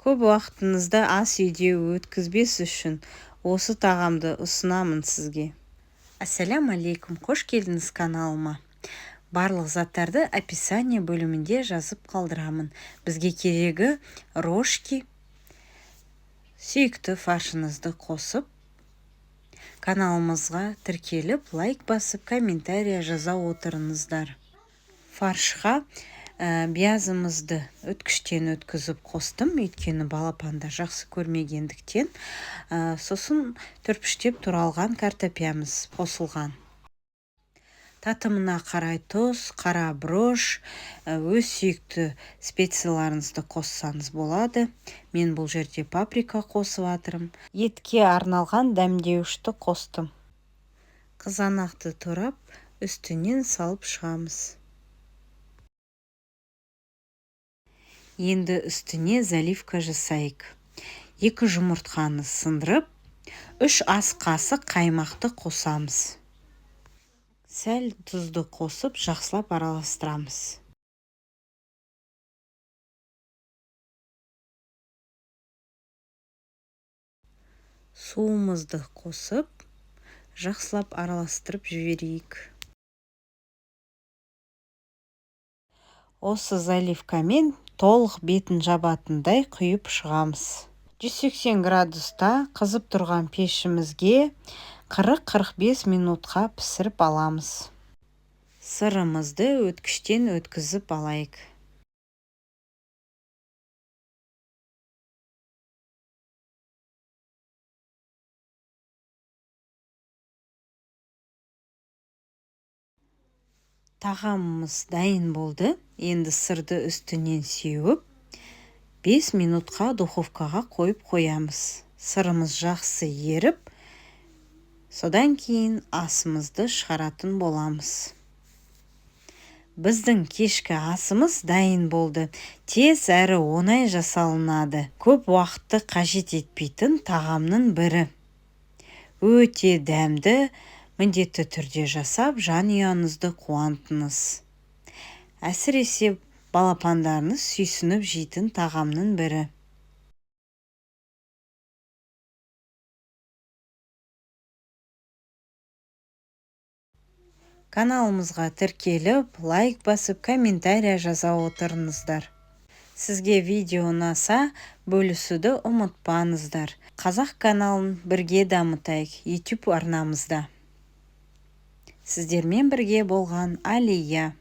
Көп уақытыңызды ас үйде өткізбес үшін осы тағамды ұсынамын сізге. Ассаляму алейкум, қош келдіңіз каналыма. Барлық заттарды описание бөлімінде жазып қалдырамын. Бізге керегі рожки, сүйікті фаршыңызды қосып, каналымызға тіркеліп, лайк басып, комментария жаза отырыңыздар. Фаршқа биязымызды өткіштен өткізіп қостым, өйткені балапандар жақсы көрмегендіктен. Сосын түрпіштеп туралған картопиямыз қосылған. Татымына қарай тұз, қара брош, өз сүйікті специяларыңызды қоссаңыз болады. Мен бұл жерде паприка қосып жатырмын. Етке арналған дәмдеуішті қостым. Қызанақты турап, үстінен салып шығамыз. Енді үстіне заливка жасайық. 2 жұмыртқаны сындырып, 3 ас қасық қаймақты қосамыз. Сәл тұзды қосып, жақсылап араластырамыз. Суымызды қосып, жақсылап араластырып жіберейік. Осы заливкамен толық бетін жабатындай құйып шығамыз. 180 градуста қызып тұрған пешімізге 40-45 минутқа пісіріп аламыз. Сырымызды өткіштен өткізіп алайық. Тағамымыз дайын болды. Енді сырды үстінен сеуіп, 5 минутқа духовкаға қойып қоямыз. Сырымыз жақсы еріп, содан кейін асымызды шығаратын боламыз. Біздің кешкі асымыз дайын болды. Тез әрі оңай жасалынады. Көп уақытты қажет етпейтін тағамның бірі. Өте дәмді, міндетті түрде жасап, жанұяңызды қуантыңыз. Әсіресе балапандарыңыз сүйсініп жейтін тағамның бірі. Каналымызға тіркеліп, лайк басып, комментария жаза отырыңыздар. Сізге видео ұнаса, бөлісуді ұмытпаңыздар. Қазақ каналын бірге дамытайық YouTube арнамызда. Сіздермен бірге болған Алия.